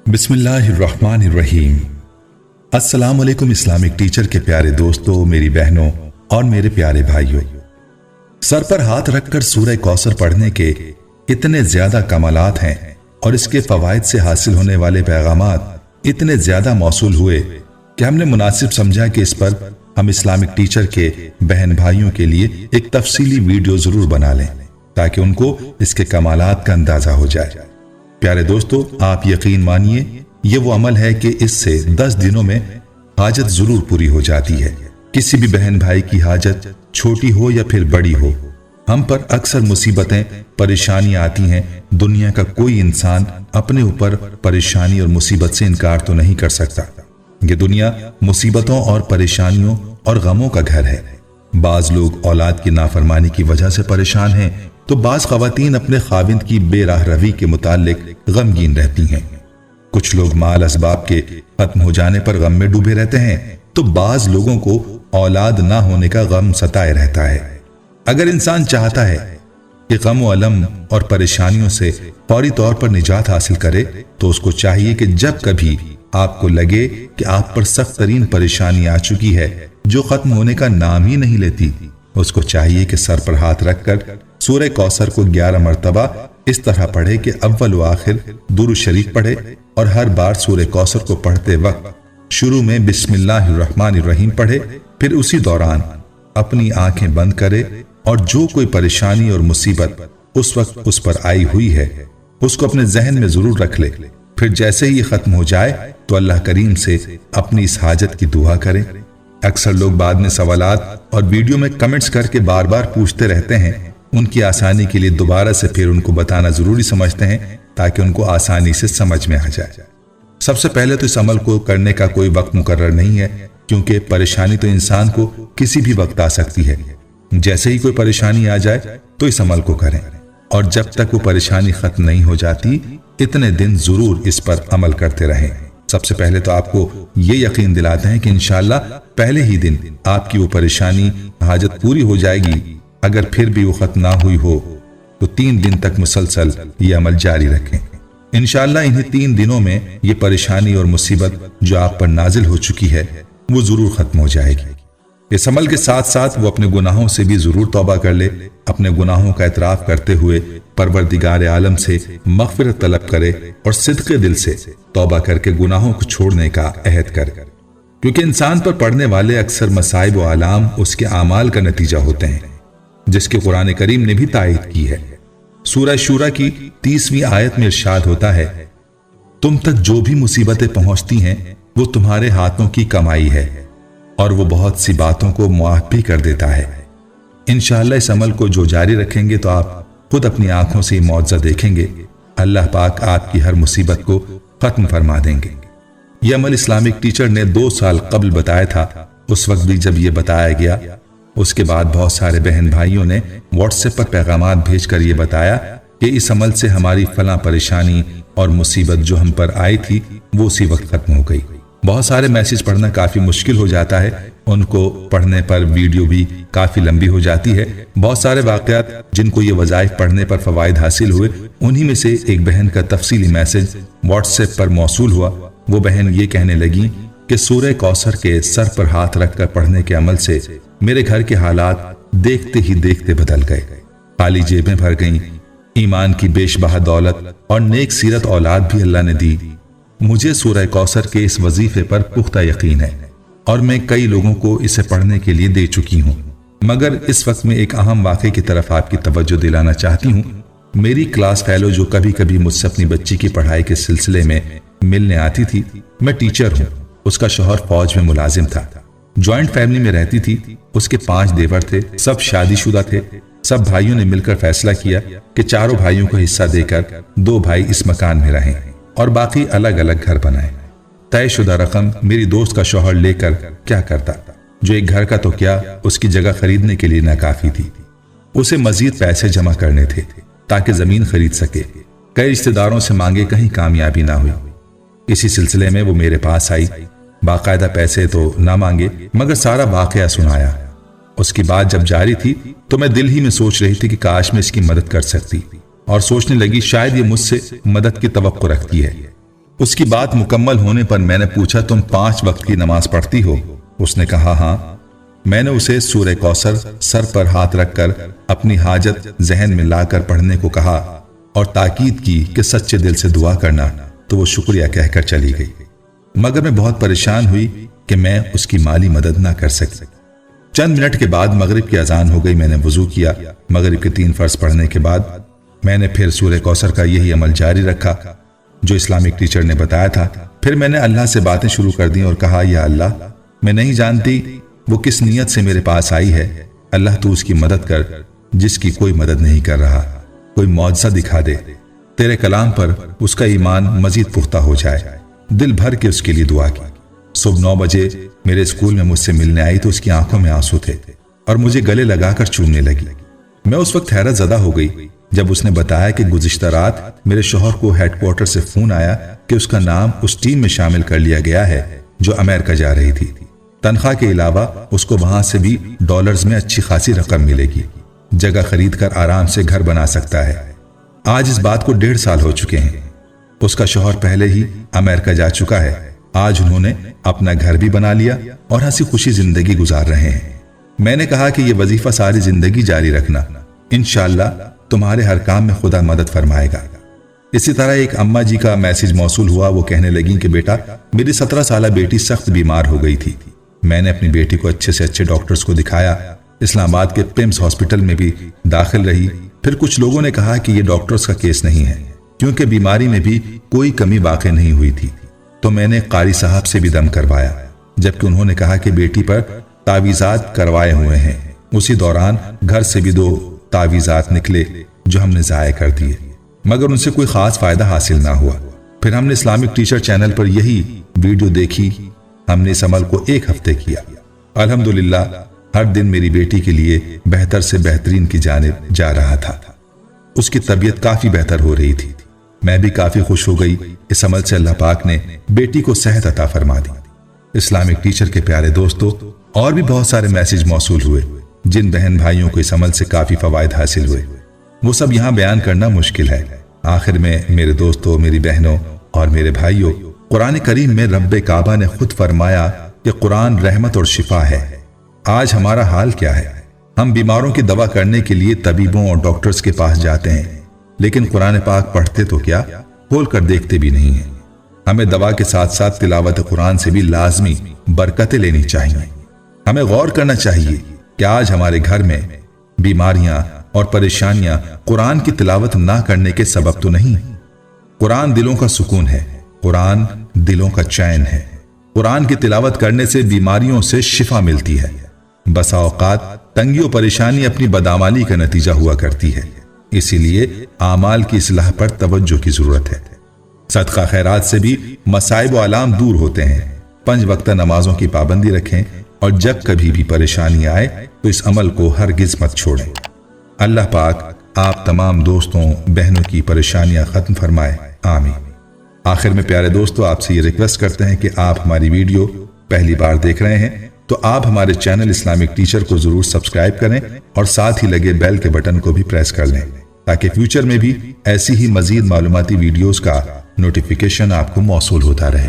बिस्मिल्लाहिर्रहमानिर्रहीम। अस्सलाम वालेकुम इस्लामिक टीचर के प्यारे दोस्तों, मेरी बहनों और मेरे प्यारे भाइयों। सर पर हाथ रखकर सूरह कौसर पढ़ने के इतने ज्यादा कमालात हैं और इसके फवायद से हासिल होने वाले पैगामात इतने ज्यादा मौसूल हुए कि हमने मुनासिब समझा कि इस पर हम इस्लामिक टीचर के बहन भाइयों के लिए एक तफसीली वीडियो जरूर बना लें ताकि उनको इसके कमालात का अंदाजा हो जाए। प्यारे दोस्तों, आप यकीन मानिए ये वो अमल है कि इससे 10 दिनों में हाजत जरूर पूरी हो जाती है। किसी भी बहन भाई की हाजत छोटी हो या फिर बड़ी हो, हम पर अक्सर मुसीबतें परेशानियां आती हैं। दुनिया का कोई इंसान अपने ऊपर परेशानी और मुसीबत से इनकार तो नहीं कर सकता। ये दुनिया मुसीबतों और परेशानियों और गमों का घर है। बाज लोग औलाद की नाफरमानी की वजह से परेशान हैं, तो बाज खवातीन अपने खाविंद की बेराह रवी के मुतालिक गमगीन रहती हैं। कुछ लोग माल असबाब के खत्म हो जाने पर गम में डूबे रहते हैं, तो बाज लोगों को औलाद ना होने का गम सताए रहता है। अगर इंसान चाहता है कि गम व अलम और परेशानियों से फौरी तौर पर निजात हासिल करे, तो उसको चाहिए कि जब कभी आपको लगे कि आप पर सख्त तरीन परेशानी आ चुकी है जो खत्म होने का नाम ही नहीं लेती, उसको चाहिए कि सर पर हाथ रखकर सूरह कौसर को 11 मरतबा इस तरह पढ़े कि अव्वल व आखिर दुरूद शरीफ पढ़े और हर बार सूरह कौसर को पढ़ते वक्त शुरू में बिस्मिल्लाहिर्रहमानिर्रहीम पढ़े। फिर उसी दौरान अपनी आंखें बंद करे और जो कोई परेशानी और मुसीबत उस वक्त उस पर आई हुई है उसको अपने जहन में जरूर रख ले। फिर जैसे ही ये खत्म हो जाए तो अल्लाह करीम से अपनी इस हाजत की दुआ करें। अक्सर लोग बाद में सवालात और वीडियो में कमेंट्स करके बार बार पूछते रहते हैं। उनकी आसानी के लिए दोबारा से फिर उनको बताना जरूरी समझते हैं ताकि उनको आसानी से समझ में आ जाए। सबसे पहले तो इस अमल को करने का कोई वक्त मुकर्रर नहीं है, क्योंकि परेशानी तो इंसान को किसी भी वक्त आ सकती है। जैसे ही कोई परेशानी आ जाए तो इस अमल को करें और जब तक वो परेशानी खत्म नहीं हो जाती इतने दिन जरूर इस पर अमल करते रहें। सबसे पहले तो आपको ये यकीन दिलाते हैं कि इंशाअल्लाह पहले ही दिन आपकी वो परेशानी हाजत पूरी हो जाएगी। अगर फिर भी वो खत्म ना हुई हो तो 3 दिन तक मुसलसल ये अमल जारी रखें। इंशाअल्लाह इन्हीं 3 दिनों में ये परेशानी और मुसीबत जो आप पर नाजिल हो चुकी है वो जरूर खत्म हो जाएगी। इस अमल के साथ साथ वो अपने गुनाहों से भी जरूर तौबा कर ले। अपने गुनाहों का एतराफ करते हुए परवरदिगार आलम से मग़फ़िरत तलब करे और सिद्क़े दिल से तौबा करके गुनाहों को छोड़ने का अहद करे, क्योंकि इंसान पर पड़ने वाले अक्सर मसाइब व आलाम उसके आमाल का नतीजा होते हैं, जिसके कुरान करीम ने भी तायद की है। सूरह शूरा की 30वीं आयत में इरशाद होता है, तुम तक जो भी मुसीबतें पहुंचती हैं वो तुम्हारे हाथों की कमाई है और वो बहुत सी बातों को मुआफ भी कर देता है। इंशाअल्लाह इस अमल को जो जारी रखेंगे तो आप खुद अपनी आंखों से मुआवजा देखेंगे। अल्लाह पाक आपकी हर मुसीबत को खत्म फरमा देंगे। यह अमल इस्लामिक टीचर ने 2 साल कबल बताया था। उस वक्त भी जब यह बताया गया, उसके बाद बहुत सारे बहन भाइयों ने व्हाट्सएप पर पैगामात भेजकर यह बताया कि इस अमल से हमारी फलां परेशानी और मुसीबत जो हम पर आई थी वो उसी वक्त खत्म हो गई। बहुत सारे मैसेज पढ़ना काफी मुश्किल हो जाता है, उनको पढ़ने पर वीडियो भी काफी लंबी हो जाती है। बहुत सारे वाकयात जिनको ये वज़ाइफ पढ़ने पर फवायद हासिल हुए, उन्हीं में से एक बहन का तफसीली मैसेज व्हाट्सएप पर मौसूल हुआ। वो बहन ये कहने लगी कि सूरह कौसर के सर पर हाथ रखकर पढ़ने के अमल से मेरे घर के हालात देखते ही देखते बदल गए। खाली जेबें भर गईं, ईमान की बेशबहा दौलत और नेक सीरत औलाद भी अल्लाह ने दी। मुझे सूरह कौसर के इस वजीफे पर पुख्ता यकीन है और मैं कई लोगों को इसे पढ़ने के लिए दे चुकी हूँ। मगर इस वक्त में एक अहम वाक़े की तरफ आपकी तवज्जो दिलाना चाहती हूँ। मेरी क्लास फेलो जो कभी कभी मुझसे अपनी बच्ची की पढ़ाई के सिलसिले में मिलने आती थी, मैं टीचर हूँ, उसका शौहर फौज में मुलाजिम था, ज्वाइंट फैमिली में रहती थी। उसके 5 देवर थे, सब शादीशुदा थे। सब भाइयों ने मिलकर फैसला किया कि चारों भाइयों को हिस्सा देकर 2 भाई इस मकान में रहें और बाकी अलग अलग घर बनाएं। तयशुदा रकम मेरी दोस्त का शौहर लेकर क्या करता, जो एक घर का तो क्या उसकी जगह खरीदने के लिए नाकाफी थी। उसे मजीद पैसे जमा करने थे ताकि जमीन खरीद सके। कई रिश्तेदारों से मांगे, कहीं कामयाबी ना हुई। इसी सिलसिले में वो मेरे पास आई। बाकायदा पैसे तो ना मांगे मगर सारा वाकया सुनाया। उसकी बात जब जारी थी तो मैं दिल ही में सोच रही थी कि काश मैं इसकी मदद कर सकती और सोचने लगी शायद ये मुझसे मदद की तवक्को रखती है। اس کی بات مکمل ہونے پر میں نے پوچھا تم 5 وقت کی نماز پڑھتی ہو؟ اس نے کہا ہاں۔ میں نے اسے سورہ کوثر سر پر ہاتھ رکھ کر اپنی حاجت ذہن میں لا کر پڑھنے کو کہا اور تاکید کی کہ سچے دل سے دعا کرنا، تو وہ شکریہ کہہ کر چلی گئی، مگر میں بہت پریشان ہوئی کہ میں اس کی مالی مدد نہ کر سکی۔ چند منٹ کے بعد مغرب کی اذان ہو گئی۔ میں نے وضو کیا۔ مغرب کے 3 فرض پڑھنے کے بعد میں نے پھر سورہ کوثر کا یہی عمل جاری رکھا جو اسلامک ٹیچر نے بتایا تھا۔ پھر میں نے اللہ سے باتیں شروع کر دیں اور کہا یا اللہ، میں نہیں جانتی وہ کس نیت سے میرے پاس آئی ہے، اللہ تو اس کی مدد کر جس کی کوئی مدد نہیں کر رہا، کوئی معجزہ دکھا دے، تیرے کلام پر اس کا ایمان مزید پختہ ہو جائے۔ دل بھر کے اس کے لیے دعا کی۔ صبح 9 بجے میرے اسکول میں مجھ سے ملنے آئی تو اس کی آنکھوں میں آنسو تھے اور مجھے گلے لگا کر چومنے لگی۔ میں اس وقت حیرت زدہ ہو گئی جب اس نے بتایا کہ گزشتہ رات میرے شوہر کو ہیڈ کوارٹر سے فون آیا کہ اس کا نام اس ٹیم میں شامل کر لیا گیا ہے جو امریکہ جا رہی تھی۔ تنخواہ کے علاوہ اس کو وہاں سے بھی ڈالرز میں اچھی خاصی رقم ملے گی، جگہ خرید کر آرام سے گھر بنا سکتا ہے۔ آج اس بات کو 1.5 سال ہو چکے ہیں۔ اس کا شوہر پہلے ہی امریکہ جا چکا ہے۔ آج انہوں نے اپنا گھر بھی بنا لیا اور ہنسی خوشی زندگی گزار رہے ہیں۔ میں نے کہا کہ یہ وظیفہ ساری زندگی جاری رکھنا، انشاءاللہ تمہارے ہر کام میں خدا مدد فرمائے گا۔ اسی طرح ایک اماں جی کا میسج موصول ہوا۔ وہ کہنے لگیں کہ بیٹا، میری 17 سالہ بیٹی سخت بیمار ہو گئی تھی۔ میں نے اپنی بیٹی کو اچھے سے اچھے ڈاکٹرز کو دکھایا، اسلام آباد کے پیمز ہاسپٹل میں بھی داخل رہی۔ پھر کچھ لوگوں نے کہا کہ یہ ڈاکٹرز کا کیس نہیں ہے کیونکہ بیماری میں بھی کوئی کمی واقع نہیں ہوئی تھی۔ تو میں نے قاری صاحب سے بھی دم کروایا، جبکہ انہوں نے کہا کہ بیٹی پر تعویذات کروائے ہوئے ہیں۔ اسی دوران گھر سے بھی 2 تعویذات نکلے جو ہم نے ضائع کر دیے، مگر ان سے کوئی خاص فائدہ حاصل نہ ہوا۔ پھر ہم نے اسلامک ٹیچر چینل پر یہی ویڈیو دیکھی۔ ہم نے اس عمل کو 1 ہفتے کیا۔ الحمدللہ ہر دن میری بیٹی کے لیے بہتر سے بہترین کی جانب جا رہا تھا۔ اس کی طبیعت کافی بہتر ہو رہی تھی۔ میں بھی کافی خوش ہو گئی۔ اس عمل سے اللہ پاک نے بیٹی کو صحت عطا فرما دی۔ اسلامک ٹیچر کے پیارے دوستو، اور بھی بہت سارے میسج موصول ہوئے جن بہن بھائیوں کو اس عمل سے کافی فوائد حاصل ہوئے، وہ سب یہاں بیان کرنا مشکل ہے۔ آخر میں میرے دوستوں، میری بہنوں اور میرے بھائیوں، قرآن کریم میں رب کعبہ نے خود فرمایا کہ قرآن رحمت اور شفا ہے۔ آج ہمارا حال کیا ہے؟ ہم بیماروں کی دوا کرنے کے لیے طبیبوں اور ڈاکٹرز کے پاس جاتے ہیں، لیکن قرآن پاک پڑھتے تو کیا، کھول کر دیکھتے بھی نہیں ہیں۔ ہمیں دوا کے ساتھ ساتھ تلاوت قرآن سے بھی لازمی برکتیں لینی چاہیے۔ ہمیں غور کرنا چاہیے کہ آج ہمارے گھر میں بیماریاں اور پریشانیاں قرآن کی تلاوت نہ کرنے کے سبب تو نہیں۔ قرآن دلوں کا سکون ہے، قرآن دلوں کا چین ہے۔ قرآن کی تلاوت کرنے سے بیماریوں سے شفا ملتی ہے۔ بسا اوقات تنگی و پریشانی اپنی بدعمالی کا نتیجہ ہوا کرتی ہے، اسی لیے اعمال کی اصلاح پر توجہ کی ضرورت ہے۔ صدقہ خیرات سے بھی مصائب و آلام دور ہوتے ہیں۔ 5 وقتہ نمازوں کی پابندی رکھیں اور جب کبھی بھی پریشانی آئے تو اس عمل کو ہرگز مت چھوڑیں۔ اللہ پاک آپ تمام دوستوں بہنوں کی پریشانیاں ختم فرمائے، آمین۔ آخر میں پیارے دوستوں، آپ سے یہ ریکویسٹ کرتے ہیں کہ آپ ہماری ویڈیو پہلی بار دیکھ رہے ہیں تو آپ ہمارے چینل اسلامک ٹیچر کو ضرور سبسکرائب کریں اور ساتھ ہی لگے بیل کے بٹن کو بھی پریس کر لیں تاکہ فیوچر میں بھی ایسی ہی مزید معلوماتی ویڈیوز کا نوٹیفیکیشن آپ کو موصول ہوتا رہے۔